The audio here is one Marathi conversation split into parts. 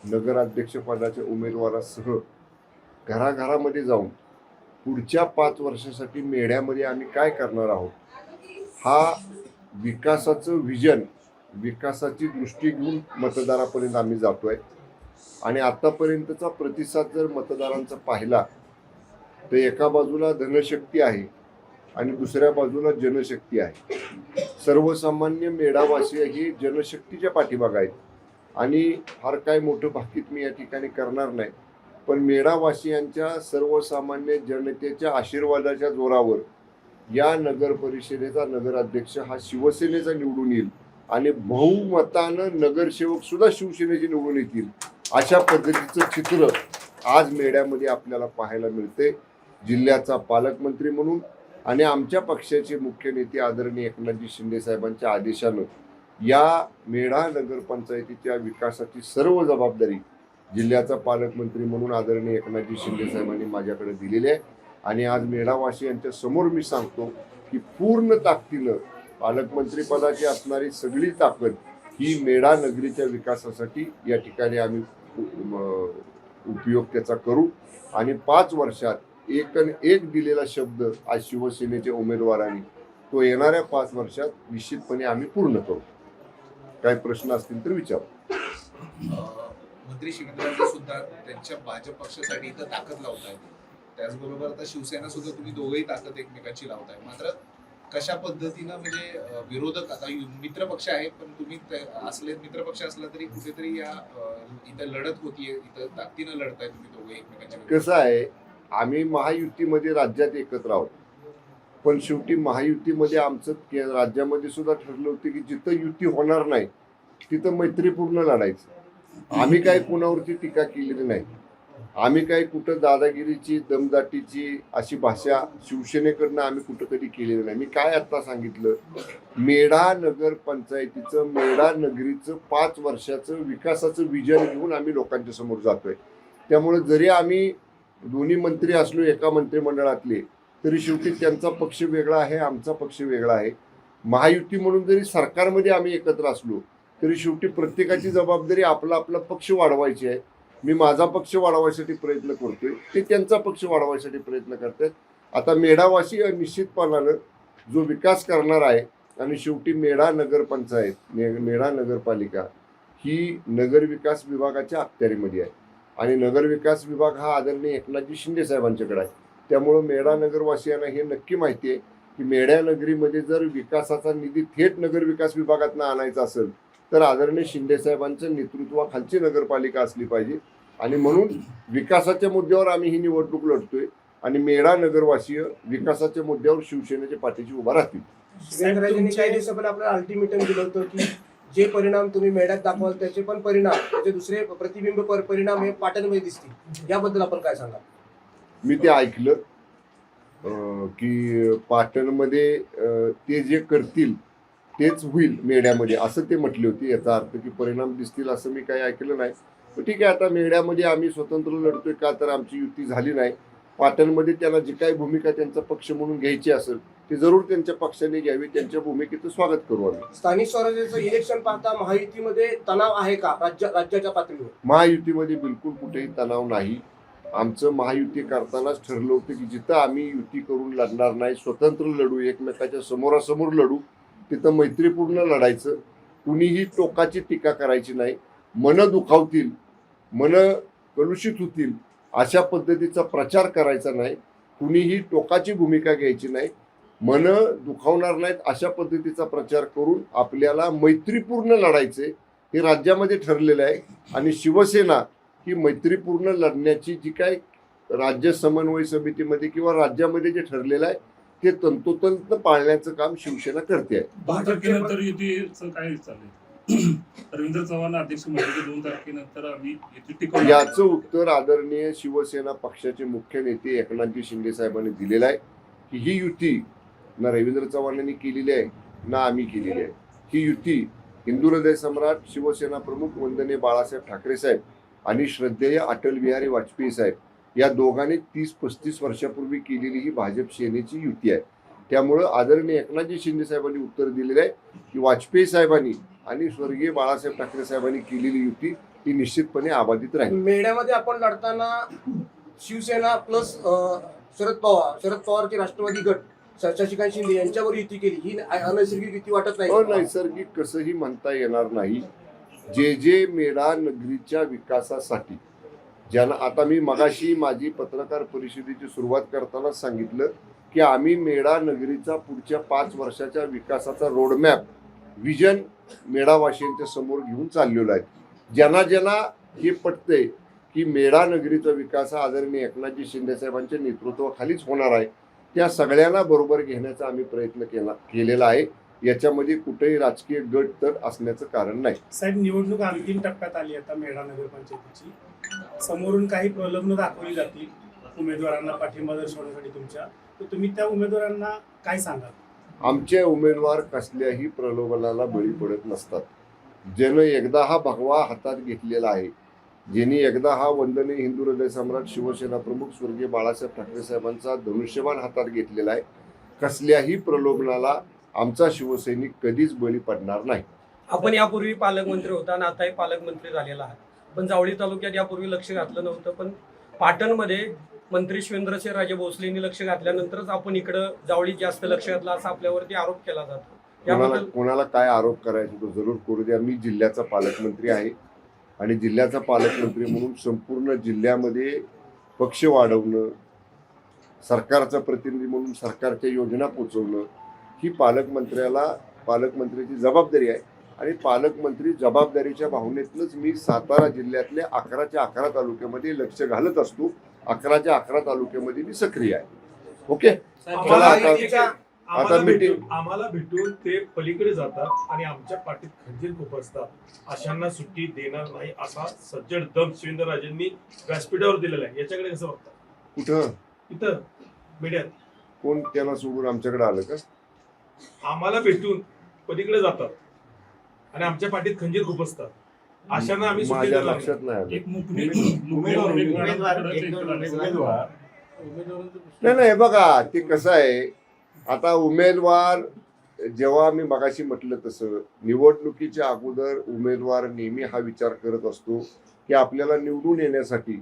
नगराध्यक्षपदाच्या उमेदवारासह घराघरामध्ये जाऊन पुढच्या 5 वर्षासाठी मेढ्यामध्ये आम्ही काय करणार आहोत, हा विकासाचं विजन, विकासाची दृष्टी घेऊन मतदारापर्यंत आम्ही जातोय. आणि आतापर्यंतचा प्रतिसाद जर मतदारांचा पाहिला तर एका बाजूला धनशक्ती आहे आणि दुसऱ्या बाजूला जनशक्ती आहे. सर्वसामान्य मेढावासी हे जनशक्तीच्या पाठीमागे आहेत आणि फार काय मोठं भाकीत मी या ठिकाणी करणार नाही, पण मेढावासियांच्या सर्वसामान्य जनतेच्या आशीर्वादाच्या जोरावर या नगर परिषदेचा नगराध्यक्ष हा शिवसेनेचा निवडून येईल आणि बहुमतानं नगरसेवक सुद्धा शिवसेनेचे निवडून येतील. अशा पद्धतीचं चित्र आज मेढ्यामध्ये आपल्याला पाहायला मिळते. जिल्ह्याचा पालकमंत्री म्हणून आणि आमच्या पक्षाचे मुख्य नेते आदरणीय एकनाथजी शिंदे साहेबांच्या आदेशानं या मेढा नगरपंचायतीच्या विकासाची सर्व जबाबदारी जिल्ह्याचा पालकमंत्री म्हणून आदरणीय एकनाथजी शिंदे साहेबांनी माझ्याकडे दिलेली आहे. आणि आज मेढावासियांच्या समोर मी सांगतो की पूर्ण ताकदीनं पालकमंत्री पदाची असणारी सगळी ताकद ही मेढा नगरीच्या विकासासाठी या ठिकाणी आम्ही उपयोग त्याचा करू आणि 5 वर्षात एक दिलेला शब्द आज शिवसेनेच्या उमेदवारांनी तो येणाऱ्या 5 वर्षात निश्चितपणे आम्ही पूर्ण करू. काही प्रश्न असतील तर विचारू. मंत्री शिवेंद्रजी सुद्धा त्यांच्या भाजप पक्षासाठी इथं ताकद लावतायत, त्याचबरोबर आता शिवसेना सुद्धा तुम्ही दोघेही ताकद एकमेकांची लावताय. मात्र कशा पद्धतीनं म्हणजे विरोधक आता मित्रपक्ष आहे, पण तुम्ही असले मित्रपक्ष असला तरी कुठेतरी या इथं लढत होतीये, इथं ताकदीनं लढताय तुम्ही दोघे एकमेकांच्या. कसं आहे, आम्ही महायुतीमध्ये राज्यात एकत्र आहोत, पण शेवटी महायुतीमध्ये आमचं राज्यामध्ये सुद्धा ठरलं होतं की जिथं युती होणार नाही तिथं मैत्रीपूर्ण लढायचं. आम्ही काय कोणावरती टीका केलेली नाही. आम्ही काय कुठं दादागिरीची दमदाटीची अशी भाषा शिवसेनेकडनं आम्ही कुठं कधी केलेली नाही. मी काय आता सांगितलं, मेढा नगर पंचायतीचं, मेढा नगरीचं 5 वर्षाचं विकासाचं विजन घेऊन आम्ही लोकांच्या समोर जातोय. त्यामुळे जरी आम्ही दोन्ही मंत्री असलो एका मंत्रिमंडळातले तरी शेवटी त्यांचा पक्ष वेगळा आहे, आमचा पक्ष वेगळा आहे. महायुती म्हणून जरी सरकारमध्ये आम्ही एकत्र असलो तरी शेवटी प्रत्येकाची जबाबदारी आपला आपला पक्ष वाढवायची आहे. मी माझा पक्ष वाढवायसाठी प्रयत्न करतोय, ते त्यांचा पक्ष वाढवायसाठी प्रयत्न करतात. आता मेढावासी निश्चितपणानं जो विकास करणार आहे आणि शेवटी मेढा नगरपंचायत, मेढा नगरपालिका ही नगरविकास विभागाच्या अखत्यारीमध्ये आहे आणि नगरविकास विभाग हा आदरणीय एकनाथजी शिंदे साहेबांच्याकडे आहे. त्यामुळं मेढा नगरवासियांना हे नक्की माहिती आहे की मेढ्या नगरीमध्ये जर विकासाचा निधी थेट नगरविकास विभागातून आणायचा असेल तर आदरणीय शिंदे साहेबांचं नेतृत्वाखालची नगरपालिका असली पाहिजे. आणि म्हणून विकासाच्या मुद्द्यावर आम्ही ही निवडणूक लढतोय आणि मेढा नगरवासीय विकासाच्या मुद्द्यावर शिवसेनेच्या पाठीशी उभा राहतील. शिवेंद्रजींनी काही दिवसापूर्वी आपल्याला अल्टिमेटम दिलं होतं की जे परिणाम तुम्ही मेढ्यात दाखवाल त्याचे पण परिणाम, त्याचे दुसरे प्रतिबिंब परिणाम हे पाटणमध्ये दिसतील. याबद्दल आपण काय सांगा? मी ते ऐकलं की पाटणमध्ये ते जे करतील तेच होईल मेढ्यामध्ये, असं ते म्हटले होते. याचा अर्थ की परिणाम दिसतील असं मी काही ऐकलं नाही. पण ठीक आहे, आता मेढ्यामध्ये आम्ही स्वतंत्र लढतोय का तर आमची युती झाली नाही. पाटणमध्ये त्यांना जी काही भूमिका त्यांचा पक्ष म्हणून घ्यायची असेल ते जरूर त्यांच्या पक्षाने घ्यावी. त्यांच्या भूमिकेचं स्वागत करू आम्ही. स्थानिक स्वराज्याचं इलेक्शन पाहता महायुतीमध्ये तणाव आहे का राज्याच्या पातळीवर? महायुतीमध्ये बिलकुल कुठेही तणाव नाही. आमचं महायुती करतानाच ठरलं होतं की जिथं आम्ही युती करून लढणार नाही, स्वतंत्र लढू, एकमेकाच्या समोरासमोर लढू, तिथं मैत्रीपूर्ण लढायचं. कुणीही टोकाची टीका करायची नाही. मनं दुखावतील, मनं कलुषित होतील अशा पद्धतीचा प्रचार करायचा नाही. कुणीही टोकाची भूमिका घ्यायची नाही. मनं दुखावणार नाहीत अशा पद्धतीचा प्रचार करून आपल्याला मैत्रीपूर्ण लढायचे हे राज्यामध्ये ठरलेलं आहे. आणि शिवसेना ही मैत्रीपूर्ण लढण्याची जी काय राज्य समन्वय समितीमध्ये किंवा राज्यामध्ये जे ठरलेलं आहे ते तंतोतंत पाळण्याचं काम शिवसेना करते आहे. भाजपनंतर युतीचं काय चालेल? रवींद्र चव्हाण अध्यक्ष म्हणजे 2 तारखेनंतर आम्ही युती टिकवू. याचं उत्तर आदरणीय शिवसेना पक्षाचे मुख्य नेते एकनाथजी शिंदे साहेबांनी दिलेलं आहे की ही युती ना रवींद्र चव्हाणांनी केलेली आहे ना आम्ही केलेली आहे. ही युती हिंदू हृदय सम्राट शिवसेना प्रमुख वंदनीय बाळासाहेब ठाकरे साहेब आणि श्रद्धेय अटल बिहारी वाजपेयी साहेब या दोघांनी 30-35 वर्षापूर्वी केलेली ही भाजप सेनेची युती आहे. त्यामुळं आदरणीय एकनाथजी शिंदे साहेबांनी उत्तर दिलेलं आहे की वाजपेयी साहेबांनी आणि स्वर्गीय बाळासाहेब ठाकरे साहेबांनी केलेली युती ती निश्चितपणे अबाधित राहील. मेढ्यामध्ये आपण लढताना शिवसेना प्लस शरद पवारचे राष्ट्रवादी गट शशिकांत शिंदे यांच्यावर युती केली, ही अनैसर्गिक युती वाटत नाही? अनैसर्गिक कसंही म्हणता येणार नाही. जे मेढा नगरीच्या विकासासाठी ज्यांना, आता मी मगाशी माझी पत्रकार परिषदेची सुरुवात करताना सांगितलं की आम्ही मेढा नगरीचा पुढच्या 5 वर्षाच्या विकासाचा रोडमॅप विजन मेढावासियांच्या समोर घेऊन चाललेलो आहे. ज्यांना हे पटतंय की मेढा नगरीचा विकास हा आदरणीय एकनाथजी शिंदे साहेबांच्या नेतृत्वाखालीच होणार आहे, त्या सगळ्यांना बरोबर घेण्याचा आम्ही प्रयत्न केलेला आहे. याच्यामध्ये कुठेही राजकीय गट तर असण्याचं कारण नाही. साहेब, निवडणूक अंतिम टप्प्यात आली आता मेढा नगरपंचायतीची. समोरून काही प्रलोभनं दाखवली जातील उमेदवारांना पाठिंबा दर्शवण्यासाठी तुमच्या, तर तुम्ही त्या उमेदवारांना काय सांगाल? आमचे उमेदवार कसल्याही प्रलोभनाला बळी पडत नसतात. ज्यानं एकदा हा भगवा हातात घेतलेला आहे, ज्यांनी एकदा हा वंदनीय हिंदू हृदय सम्राट शिवसेना प्रमुख स्वर्गीय बाळासाहेब ठाकरे साहेबांचा धनुष्यबाण हातात घेतलेला आहे, कसल्याही प्रलोभनाला आमचा शिवसैनिक कधीच बळी पडणार नाही. आपण यापूर्वी पालकमंत्री होता आणि आताही पालकमंत्री झालेला आहात, पण जावळी तालुक्यात यापूर्वी लक्ष घातलं नव्हतं, पण पाटणमध्ये मंत्री शिवेंद्रसिंहराजे भोसलेंनी लक्ष घातल्यानंतरच आपण इकडं जावळीत जास्त लक्ष घातलं असा आपल्यावरती आरोप केला जातो. कोणाला काय आरोप करायचा तो जरूर करू द्या. मी जिल्ह्याचा पालकमंत्री आहे आणि जिल्ह्याचा पालकमंत्री म्हणून संपूर्ण जिल्ह्यामध्ये पक्ष वाढवणं, सरकारचा प्रतिनिधी म्हणून सरकारच्या योजना पोचवणं ही पालकमंत्र्याची जबाबदारी आहे. आणि पालकमंत्री जबाबदारीच्या भावनेतूनच मी सातारा जिल्ह्यातल्या 11च्या 11 तालुक्यामध्ये लक्ष घालत असतो. 11च्या 11 तालुक्यामध्ये मी सक्रिय आहे. ओके, चला आता मीटिंग. आम्हाला भेटून ते पलीकडे जातात आणि आमच्या पाठीत खंजीर खुपसतात. अशांना सुट्टी देणार नाही असा सज्जड दम शिवेंद्रराजेंनी व्यासपीठावर दिलेला आहे. याच्याकडे कसं बघतात? कुठं? इथं मीडियात. कोण त्यांना सोडून आमच्याकडे आलं का? आम्हाला भेटून पलीकडे जातात आणि आमच्या पाठीत खंजीर खुपसतात. अशांना आम्ही सुट्टी माझ्या देणार नाही. लक्षात नाही आलं. एक नाही, बघा ते कसं आहे, आता उमेदवार, जेव्हा मी मगाशी म्हटलं तसं, निवडणुकीच्या अगोदर उमेदवार नेहमी हा विचार करत असतो की आपल्याला निवडून येण्यासाठी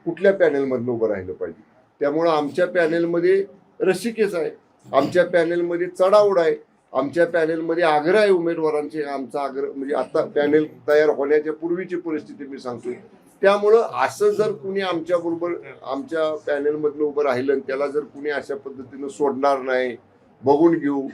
कुठल्या पॅनेलमधनं उभं राहिलं पाहिजे. त्यामुळं आमच्या पॅनेलमध्ये रसिकेच आहे, आमच्या पॅनेलमध्ये चढाओढ आहे, आमच्या पॅनेलमध्ये आग्रह आहे उमेदवारांचे. आमचा आग्रह म्हणजे आता पॅनेल तयार होण्याच्या पूर्वीची परिस्थिती मी सांगतोय. त्यामुळं असं जर कुणी आमच्याबरोबर आमच्या पॅनेलमधनं उभं राहिलं आणि त्याला जर कुणी अशा पद्धतीनं सोडणार नाही, बघून घेऊ,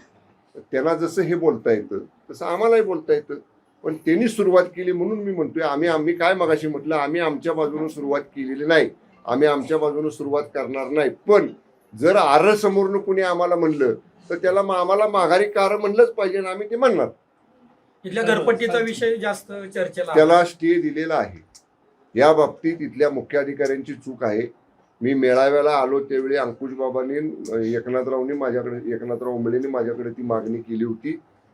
त्यांना जसं हे बोलता येतं तसं आम्हालाही बोलता येतं. पण त्यांनी सुरुवात केली म्हणून मी म्हणतोय, आम्ही काय मगाशी म्हटलं, आम्ही आमच्या बाजूनं सुरुवात केलेली नाही, आम्ही आमच्या बाजूनं सुरुवात करणार नाही. पण जर आर समोरनं कुणी आम्हाला म्हणलं तर त्याला आम्हाला माघारी कार म्हणलंच पाहिजे आणि आम्ही ते म्हणणार. इथल्या घरपट्टीचा विषय जास्त चर्चेला त्याला स्टे दिलेला आहे. या बाबतीत इथल्या मुख्याधिकाऱ्यांची चूक आहे. मी मेळाव्याला आलो त्यावेळी अंकुशबाबांनी, एकनाथराव उंबळेंनी माझ्याकडे ती मागणी केली होती.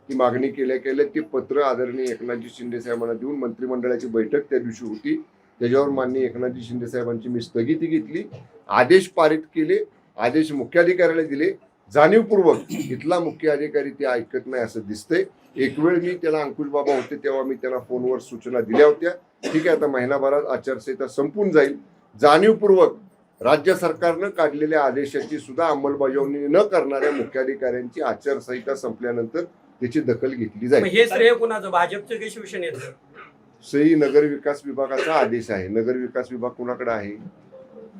ती मागणी केल्या ते पत्र आदरणीय एकनाथजी शिंदे साहेबांना देऊन मंत्रिमंडळाची बैठक त्या दिवशी होती. त्याच्यावर माननीय एकनाथजी शिंदे साहेबांची मी स्थगिती घेतली, आदेश पारित केले, आदेश मुख्याधिकाऱ्याला दिले. जाणीवपूर्वक इथला मुख्य अधिकारी ते ऐकत नाही असं दिसतंय. एक वेळ मी त्याला, अंकुशबाबा होते तेव्हा मी त्याला फोनवर सूचना दिल्या होत्या. ठीक आहे, आता महिनाभरात आचारसंहिता संपून जाईल. जाणीवपूर्वक राज्य सरकारनं काढलेल्या आदेशाची सुद्धा अंमलबजावणी न करणाऱ्या मुख्याधिकाऱ्यांची आचारसंहिता संपल्यानंतर त्याची दखल घेतली जाईल. हे श्रेय कुणाचं, भाजपचं की शिवसेनेचं? सही नगर विकास विभागाचा आदेश आहे. नगर विकास विभाग कुणाकडे आहे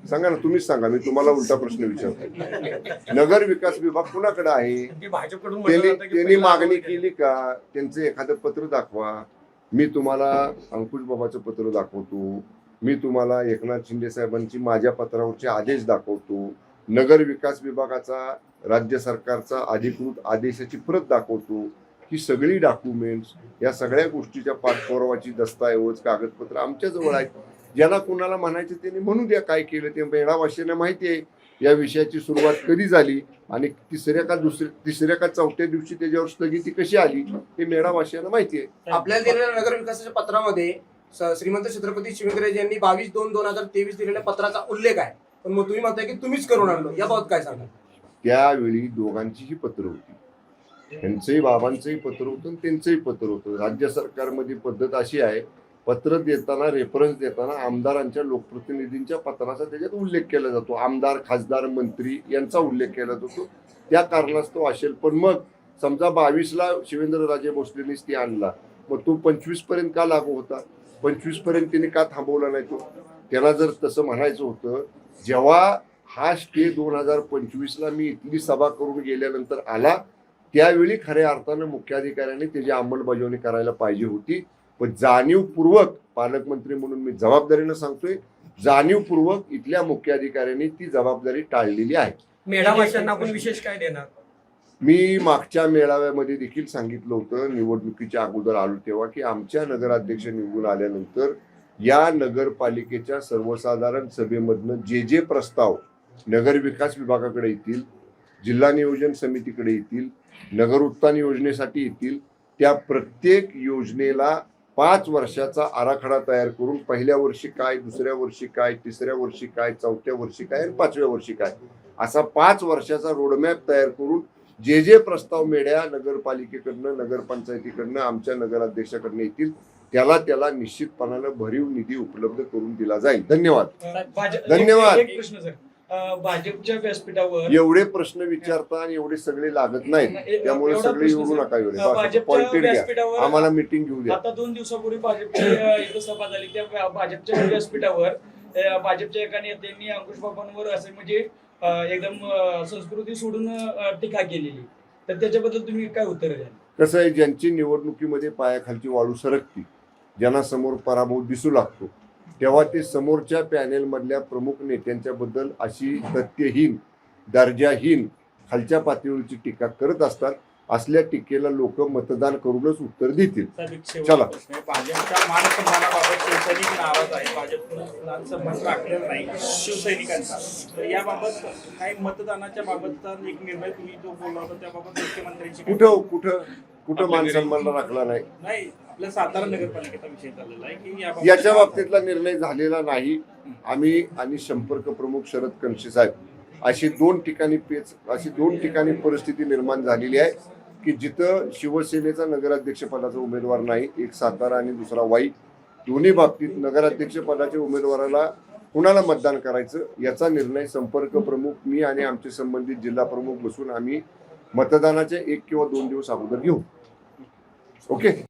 सांगा ना, तुम्हीच सांगा, मी तुम्हाला उलटा प्रश्न विचारतो. नगर विकास विभाग कुणाकडे आहे? ते भाजपकडून म्हटलं जातं की त्यांनी पहिला मागणी आरोप आहे. केली का? त्यांचं एखादं पत्र दाखवा. मी तुम्हाला अंकुश बाबाचं पत्र दाखवतो, मी तुम्हाला एकनाथ शिंदे साहेबांची माझ्या पत्रावरचे आदेश दाखवतो, नगर विकास विभागाचा राज्य सरकारचा अधिकृत आदेशाची प्रत दाखवतो. ही सगळी डॉक्युमेंट्स, या सगळ्या गोष्टीच्या पाठपुरावाची दस्तऐवज कागदपत्र आमच्या जवळ आहेत. ज्याला कुणाला म्हणायचं त्यांनी म्हणू द्या. काय केलं ते मेढावासियांना माहिती आहे. या विषयाची सुरुवात कधी झाली आणि तिसऱ्या का चौथ्या दिवशी त्याच्यावर स्थगिती कशी आली हे मेढावासियांना माहिती आहे. आपल्याला दिलेल्या नगर विकासाच्या पत्रामध्ये श्रीमंत छत्रपती शिवेंद्रराजे यांनी 22/2/2023 दिलेल्या पत्राचा उल्लेख आहे. पण मग तुम्ही म्हणताय की तुम्हीच करून आणलो, याबाबत काय सांगा? त्यावेळी दोघांचीही पत्र होती, त्यांचंही बाबांचंही पत्र होतं आणि त्यांचंही पत्र होतं. राज्य सरकारमध्ये पद्धत अशी आहे पत्र देताना रेफरन्स देताना आमदारांच्या लोकप्रतिनिधींच्या पत्राचा त्याच्यात उल्लेख केला जातो. आमदार, खासदार, मंत्री यांचा उल्लेख केला जातो. त्या कारणास्तव असेल. पण मग समजा 22ला शिवेंद्रराजे भोसलेंनीच ती आणला, मग तो 25 पर्यंत का लागू होता? 25 पर्यंत तिने का थांबवला नाही तो? त्याला जर तसं म्हणायचं होतं, जेव्हा हा स्टे 2025ला मी इथली सभा करून गेल्यानंतर आला, त्यावेळी खऱ्या अर्थानं मुख्याधिकाऱ्यांनी त्याची अंमलबजावणी करायला पाहिजे होती. पण जाणीवपूर्वक, पालकमंत्री म्हणून मी जबाबदारीनं सांगतोय, जाणीवपूर्वक इथल्या मुख्याधिकाऱ्यांनी ती जबाबदारी टाळलेली आहे. मेळाव्याच्यांना आपण विशेष काय देणार? मी मागच्या मेळाव्यामध्ये देखील सांगितलं होतं, निवडणुकीच्या अगोदर आलो तेव्हा, की आमच्या नगराध्यक्ष निवडून आल्यानंतर या नगरपालिकेच्या सर्वसाधारण सभेमधनं जे प्रस्ताव नगर विकास विभागाकडे येतील, जिल्हा नियोजन समितीकडे येतील, नगर उत्थान योजनेसाठी येतील, त्या प्रत्येक योजनेला 5 वर्षाचा आराखडा तयार करून पहिल्या वर्षी काय, दुसऱ्या वर्षी काय, तिसऱ्या वर्षी काय, चौथ्या वर्षी काय आणि 5व्या वर्षी काय, असा 5 वर्षाचा रोडमॅप तयार करून जे प्रस्ताव मेढ्या नगरपालिकेकडनं, नगरपंचायतीकडनं, आमच्या नगराध्यक्षाकडनं येतील, त्याला निश्चितपणानं भरीव निधी उपलब्ध करून दिला जाईल. धन्यवाद. धन्यवाद. एक प्रश्न सर, भाजपच्या व्यासपीठावर एवढे प्रश्न विचारता आणि एवढे सगळे लागत नाहीत, त्यामुळे एवढा सगळे प्रश्न येऊ सर. नका. एवढे भाजपच्या पॉइंटेड घ्या, व्यासपीठावर आम्हाला मिटिंग घेऊ द्या. आता 2 दिवसापूर्वी भाजपची इथं सभा झाली, त्या भाजपच्या व्यासपीठावर भाजपच्या एका नेत्यांनी अंकुश बाबांवर असे म्हणजे एकदम संस्कृती सोडून टीका केलेली, तर त्याच्याबद्दल तुम्ही काय उत्तर द्याल? कसं आहे, ज्यांची निवडणुकीमध्ये पायाखालची वाळू सरकती, ज्यांना समोर पराभव दिसू लागतो, तेव्हा ते समोरच्या पॅनेलमधल्या प्रमुख नेत्यांच्या बद्दल अशी तथ्यहीन, दर्जाहीन, खालच्या पातळीवरची टीका करत असतात. असल्या टीकेला लोक मतदान करूनच उत्तर देतील. चला. भाजपच्या मान सन्मानाबाबत शिवसैनिक नाराज आहे. भाजपनं मान सन्मान राखलेला नाही शिवसैनिकांचा. तर याबाबत काही मतदानाच्या बाबतचा एक निर्णय तुम्ही जो बोलला होता त्याबाबत मुख्यमंत्र्यांची कुठं मान सन्मान राखला नाही? नाही, आपल्या सातारा नगरपालिकेचा विषय चाललेला आहे की याच्या बाबतीतला निर्णय झालेला नाही. आम्ही आणि संपर्क प्रमुख शरद कणसे साहेब अशी 2 ठिकाणी परिस्थिती निर्माण झालेली आहे की जिथं शिवसेनेचा नगराध्यक्ष पदाचा उमेदवार नाही, एक सातारा आणि दुसरा वाई, दोन्ही बाबतीत नगराध्यक्ष पदाच्या उमेदवाराला कुणाला मतदान करायचं याचा निर्णय संपर्क प्रमुख, मी आणि आमचे संबंधित जिल्हा प्रमुख बसून आम्ही मतदानाच्या 1 किंवा 2 दिवस अगोदर घेऊ. ओके.